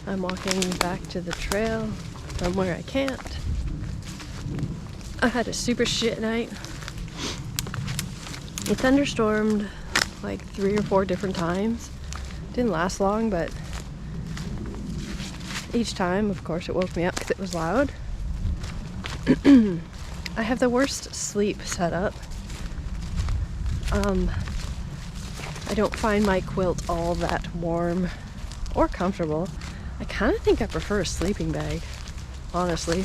I'm walking back to the trail from where I camped. I had a super shit night. It thunderstormed like 3 or 4 different times. Didn't last long, but each time, of course, it woke me up because it was loud. I have the worst sleep setup. I don't find my quilt all that warm or comfortable. I kind of think I prefer a sleeping bag, honestly.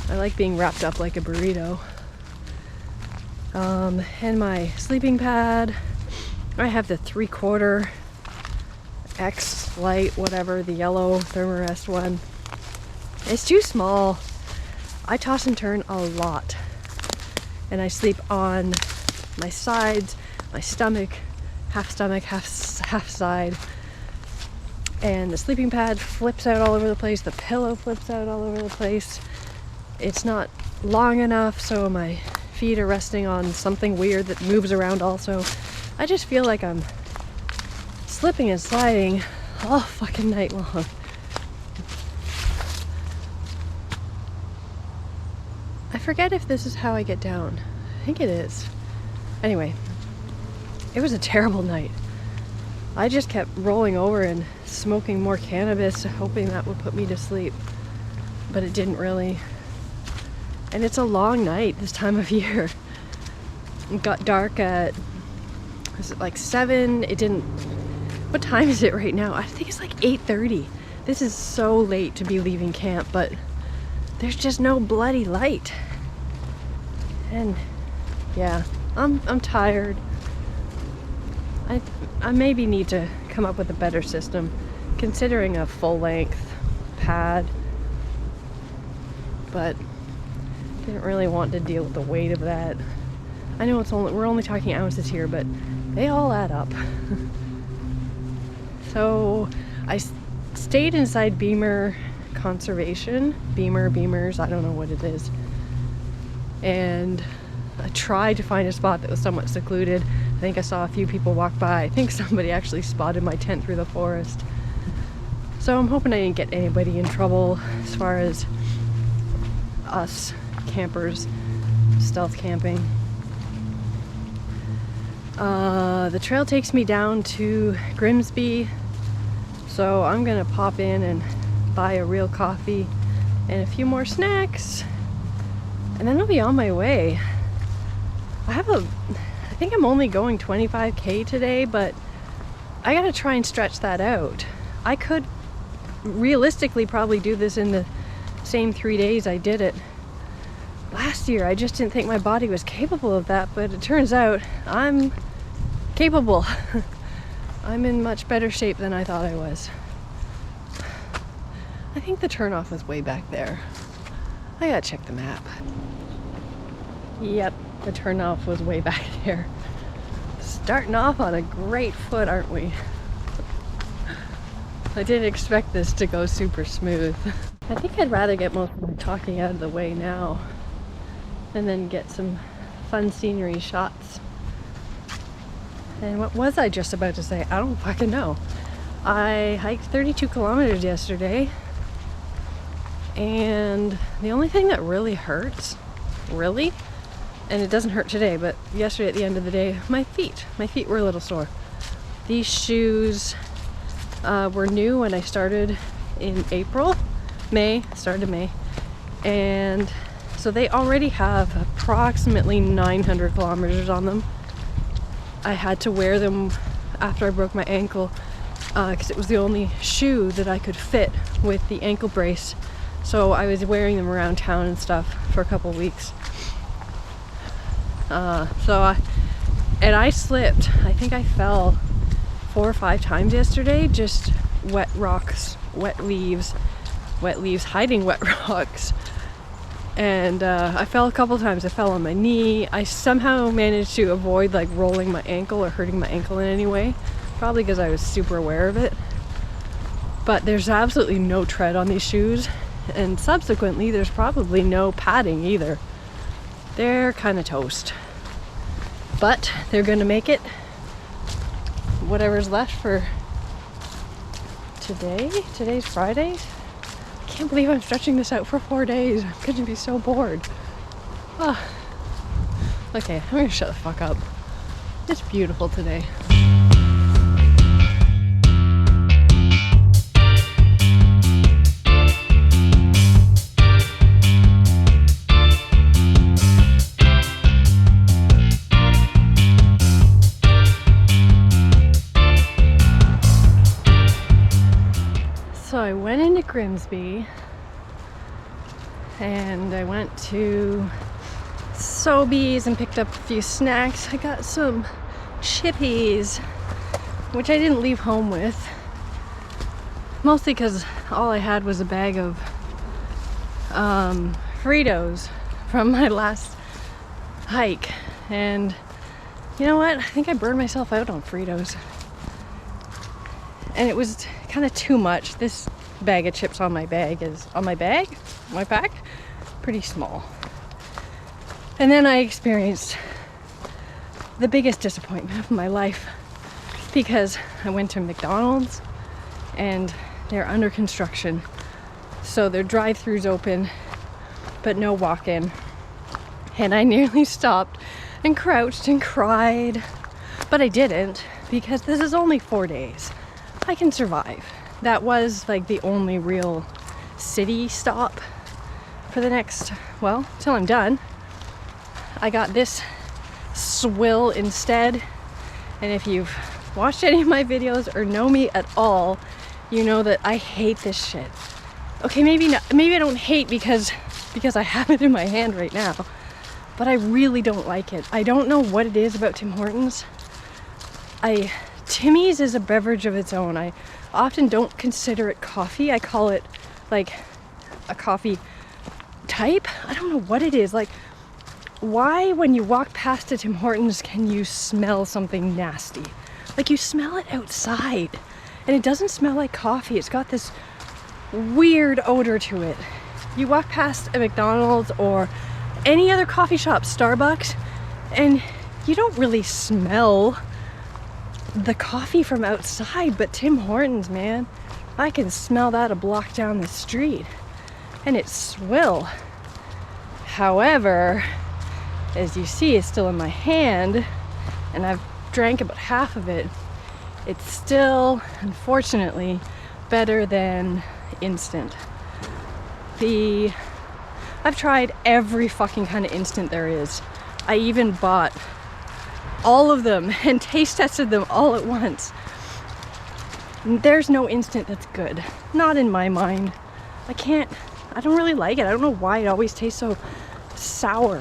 I like being wrapped up like a burrito. And my sleeping pad, I have the 3/4 X light, whatever, the yellow thermarest one. It's too small. I toss and turn a lot. And I sleep on my sides, my stomach, half side. And the sleeping pad flips out all over the place. The pillow flips out all over the place. It's not long enough, so my feet are resting on something weird that moves around also. I just feel like I'm slipping and sliding all fucking night long. I forget if this is how I get down. I think it is. Anyway, it was a terrible night. I just kept rolling over and smoking more cannabis, hoping that would put me to sleep. But it didn't really. And it's a long night this time of year. It got dark at, was it like 7? It didn't. What time is it right now? I think it's like 8:30. This is so late to be leaving camp, but there's just no bloody light. And yeah, I'm tired. I maybe need to come up with a better system, considering a full-length pad, but didn't really want to deal with the weight of that. I know we're only talking ounces here, but they all add up. So I stayed inside Beamer Conservation, Beamers, I don't know what it is, and I tried to find a spot that was somewhat secluded. I think I saw a few people walk by. I think somebody actually spotted my tent through the forest. So I'm hoping I didn't get anybody in trouble as far as us campers stealth camping. The trail takes me down to Grimsby, so I'm gonna pop in and buy a real coffee and a few more snacks, and then I'll be on my way. I think I'm only going 25K today, but I gotta try and stretch that out. I could realistically probably do this in the same 3 days I did it last year. I just didn't think my body was capable of that, but it turns out I'm capable. I'm in much better shape than I thought I was. I think the turnoff was way back there. I gotta check the map. Yep, the turnoff was way back there. Starting off on a great foot, aren't we? I didn't expect this to go super smooth. I think I'd rather get most of my talking out of the way now and then get some fun scenery shots. And what was I just about to say? I don't fucking know. I hiked 32 kilometers yesterday, and the only thing that really hurts, and it doesn't hurt today, but yesterday at the end of the day, my feet were a little sore. These shoes were new when I started in May, and so they already have approximately 900 kilometers on them. I had to wear them after I broke my ankle because it was the only shoe that I could fit with the ankle brace. So I was wearing them around town and stuff for a couple weeks. And I slipped. I think I fell 4 or 5 times yesterday. Just wet rocks, wet leaves hiding wet rocks. And I fell a couple times. I fell on my knee. I somehow managed to avoid like rolling my ankle or hurting my ankle in any way, probably because I was super aware of it. But there's absolutely no tread on these shoes, and subsequently there's probably no padding either. They're kind of toast, but they're gonna make it whatever's left to today? Today's Friday? I can't believe I'm stretching this out for 4 days. I'm gonna be so bored. Oh. Okay, I'm gonna shut the fuck up. It's beautiful today. So I went into Grimsby and I went to Sobeys and picked up a few snacks. I got some chippies, which I didn't leave home with, mostly because all I had was a bag of Fritos from my last hike. And you know what? I think I burned myself out on Fritos. And it was kind of too much. This bag of chips on my bag is, on my pack, pretty small. And then I experienced the biggest disappointment of my life because I went to McDonald's and they're under construction. So their drive-thru's open, but no walk-in. And I nearly stopped and crouched and cried, but I didn't because this is only 4 days. I can survive. That was like the only real city stop for the next, well, till I'm done. I got this swill instead, and if you've watched any of my videos or know me at all, you know that I hate this shit. Okay, maybe not, maybe I don't hate because I have it in my hand right now, but I really don't like it. I don't know what it is about Tim Hortons. Timmy's is a beverage of its own. I often don't consider it coffee. I call it like a coffee type. I don't know what it is. Like, why when you walk past a Tim Hortons can you smell something nasty? Like, you smell it outside and it doesn't smell like coffee. It's got this weird odor to it. You walk past a McDonald's or any other coffee shop, Starbucks, and you don't really smell the coffee from outside, but Tim Hortons, man, I can smell that a block down the street, and it's swill. However, as you see, it's still in my hand, and I've drank about half of it. It's still, unfortunately, better than instant. I've tried every fucking kind of instant there is. I even bought all of them and taste tested them all at once. There's no instant that's good. Not in my mind. I don't really like it. I don't know why it always tastes so sour.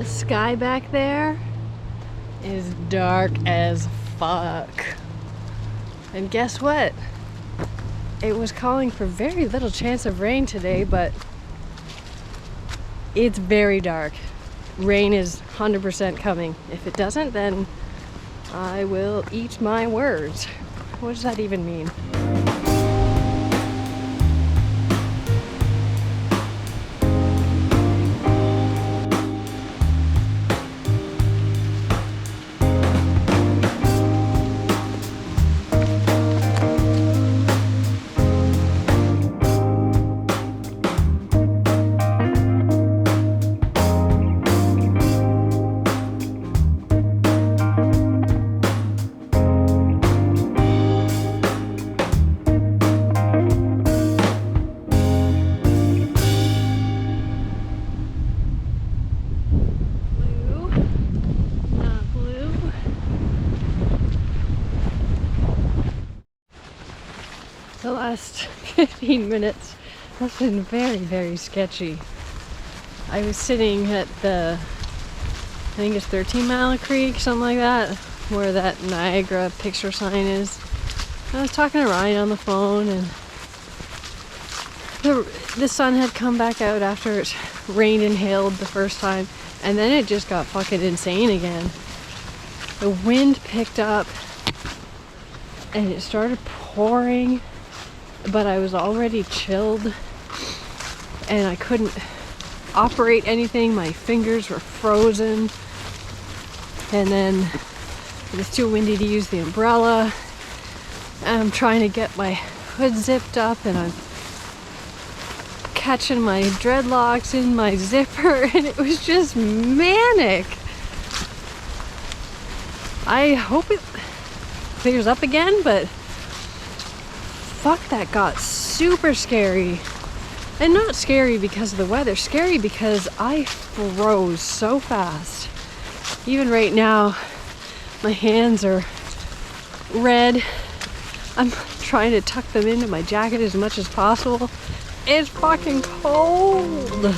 Sky back there is dark as fuck. And guess what? It was calling for very little chance of rain today, but it's very dark. Rain is 100% coming. If it doesn't, then I will eat my words. What does that even mean? The last 15 minutes have been very, very sketchy. I was sitting at the, I think it's 13 Mile Creek, something like that, where that Niagara picture sign is. I was talking to Ryan on the phone, and the sun had come back out after it rained and hailed the first time, and then it just got fucking insane again. The wind picked up and it started pouring, but I was already chilled and I couldn't operate anything. My fingers were frozen, and then it was too windy to use the umbrella. I'm trying to get my hood zipped up, and I'm catching my dreadlocks in my zipper, and it was just manic. I hope it clears up again, but fuck, that got super scary. And not scary because of the weather, scary because I froze so fast. Even right now, my hands are red. I'm trying to tuck them into my jacket as much as possible. It's fucking cold.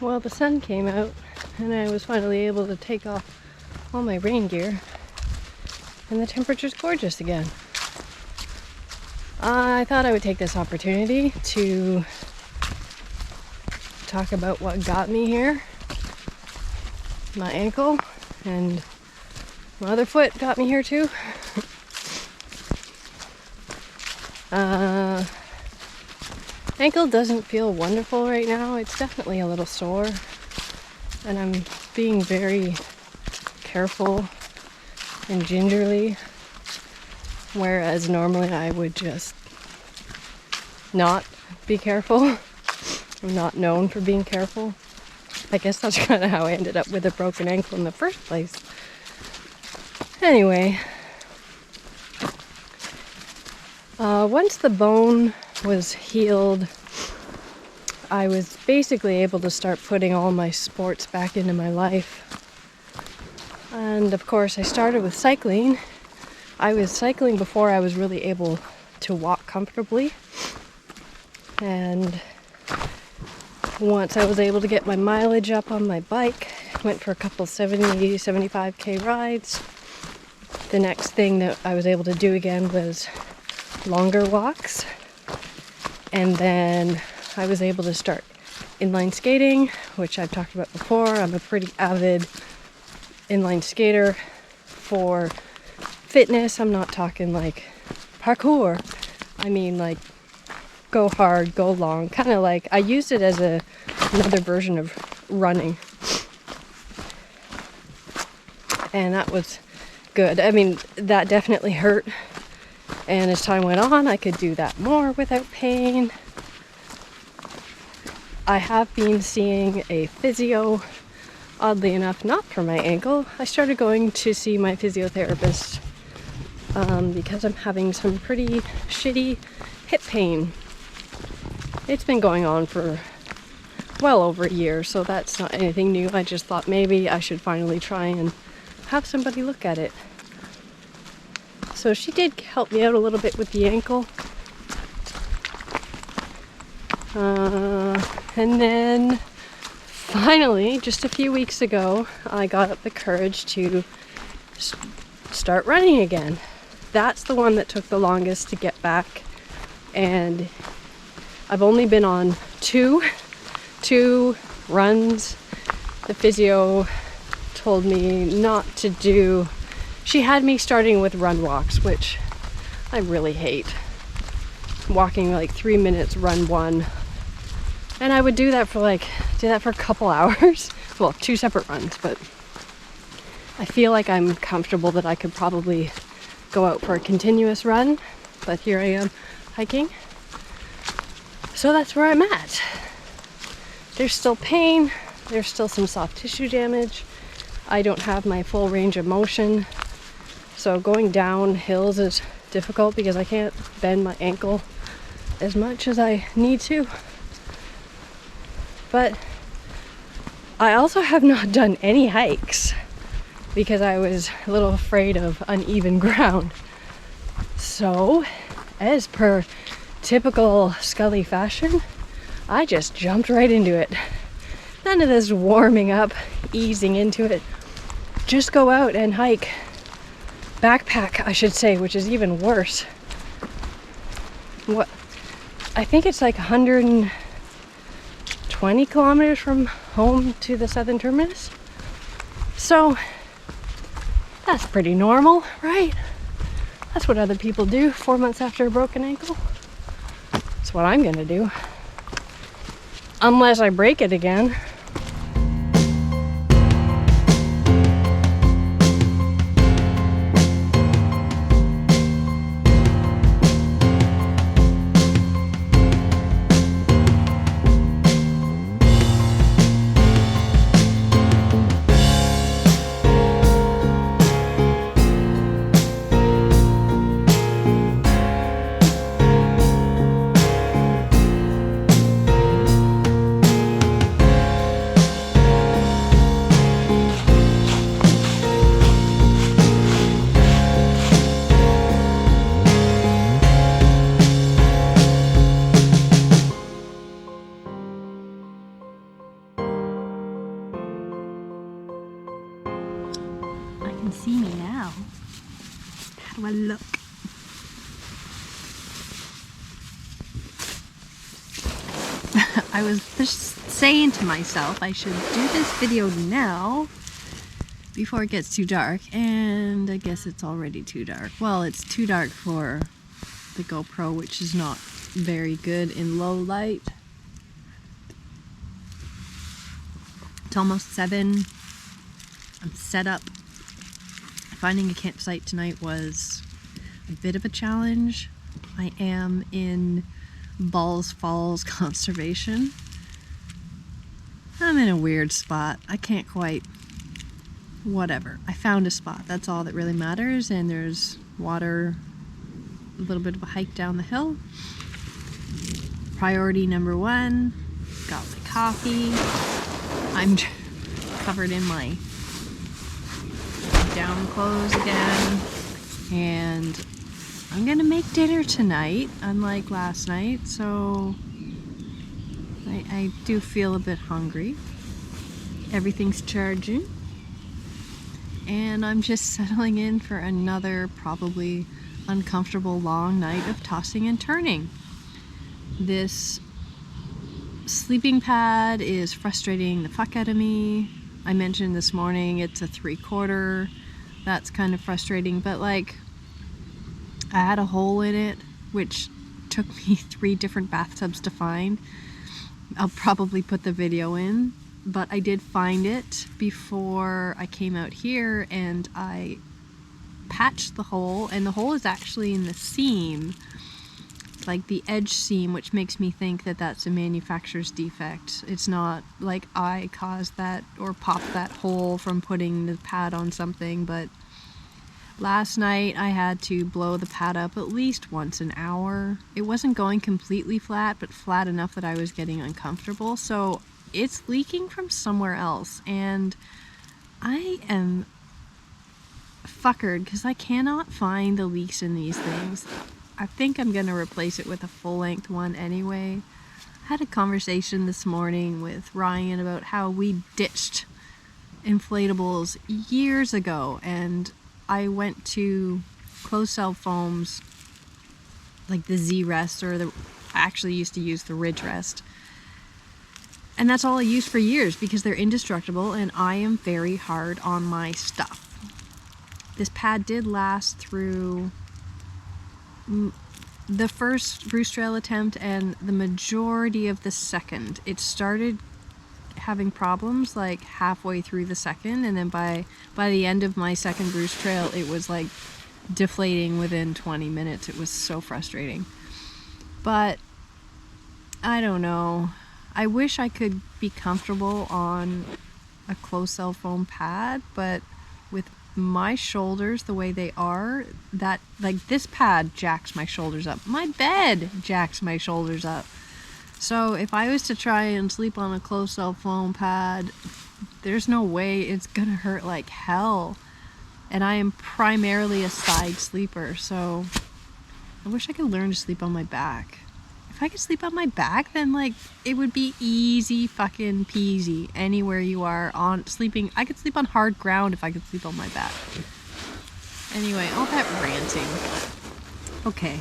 Well, the sun came out and I was finally able to take off all my rain gear, and the temperature's gorgeous again. I thought I would take this opportunity to talk about what got me here. My ankle and my other foot got me here too. Ankle doesn't feel wonderful right now. It's definitely a little sore, and I'm being very careful and gingerly, whereas normally I would just not be careful. I'm not known for being careful. I guess that's kind of how I ended up with a broken ankle in the first place. Anyway, once the bone was healed, I was basically able to start putting all my sports back into my life. And of course, I started with cycling. I was cycling before I was really able to walk comfortably. And once I was able to get my mileage up on my bike, went for a couple 70, 75k rides. The next thing that I was able to do again was longer walks. And then I was able to start inline skating, which I've talked about before. I'm a pretty avid inline skater for fitness. I'm not talking like parkour. I mean like go hard, go long. Kind of like I used it as another version of running. And that was good. I mean, that definitely hurt. And as time went on, I could do that more without pain. I have been seeing a physio, oddly enough, not for my ankle. I started going to see my physiotherapist because I'm having some pretty shitty hip pain. It's been going on for well over a year, so that's not anything new. I just thought maybe I should finally try and have somebody look at it. So she did help me out a little bit with the ankle. And then finally, just a few weeks ago, I got up the courage to start running again. That's the one that took the longest to get back and I've only been on two runs. The physio told me not to do, she had me starting with run walks, which I really hate. Walking like 3 minutes, run one. And I would do that for a couple hours. Well, 2 separate runs, but I feel like I'm comfortable that I could probably go out for a continuous run, but here I am hiking. So that's where I'm at. There's still pain, there's still some soft tissue damage. I don't have my full range of motion. So going down hills is difficult because I can't bend my ankle as much as I need to. But I also have not done any hikes because I was a little afraid of uneven ground. So, as per typical Scully fashion, I just jumped right into it. None of this warming up, easing into it. Just go out and hike. Backpack, I should say, which is even worse. What? I think it's like 120 kilometers from home to the southern terminus. So, that's pretty normal, right? That's what other people do 4 months after a broken ankle. That's what I'm gonna do. Unless I break it again. See me now. How do I look? I was just saying to myself I should do this video now before it gets too dark, and I guess it's already too dark. Well, it's too dark for the GoPro, which is not very good in low light. It's almost 7. I'm set up. Finding a campsite tonight was a bit of a challenge. I am in Balls Falls Conservation. I'm in a weird spot. I can't quite... whatever. I found a spot. That's all that really matters. And there's water, a little bit of a hike down the hill. Priority number 1. Got my coffee. I'm covered in my down clothes again, and I'm gonna make dinner tonight, unlike last night, so I do feel a bit hungry. Everything's charging, and I'm just settling in for another probably uncomfortable long night of tossing and turning. This sleeping pad is frustrating the fuck out of me. I mentioned this morning it's a 3/4. That's kind of frustrating, but like I had a hole in it which took me 3 different bathtubs to find. I'll probably put the video in, but I did find it before I came out here, and I patched the hole, and the hole is actually in the seam, like the edge seam, which makes me think that that's a manufacturer's defect. It's not like I caused that or popped that hole from putting the pad on something, but last night I had to blow the pad up at least once an hour. It wasn't going completely flat, but flat enough that I was getting uncomfortable. So it's leaking from somewhere else, and I am fuckered because I cannot find the leaks in these things. I think I'm gonna replace it with a full-length one anyway. I had a conversation this morning with Ryan about how we ditched inflatables years ago, and I went to closed cell foams like the Z rest, or I actually used to use the ridge rest. And that's all I used for years because they're indestructible and I am very hard on my stuff. This pad did last through the first Bruce Trail attempt and the majority of the second. It started having problems like halfway through the second, and then by the end of my second Bruce Trail it was like deflating within 20 minutes. It was so frustrating. But I don't know. I wish I could be comfortable on a closed cell foam pad, but with my shoulders the way they are, that like this pad jacks my shoulders up. My bed jacks my shoulders up. So if I was to try and sleep on a closed cell foam pad, there's no way, it's gonna hurt like hell. And I am primarily a side sleeper, so I wish I could learn to sleep on my back. If I could sleep on my back, then like it would be easy fucking peasy anywhere you are on sleeping. I could sleep on hard ground if I could sleep on my back. Anyway, all that ranting. Okay,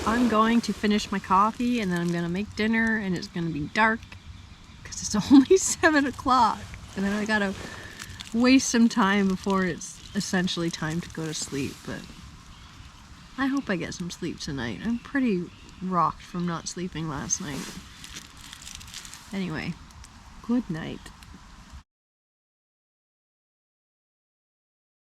I'm going to finish my coffee and then I'm gonna make dinner, and it's gonna be dark because it's only 7 o'clock, and then I gotta waste some time before it's essentially time to go to sleep. But I hope I get some sleep tonight. I'm pretty rocked from not sleeping last night. Anyway, good night.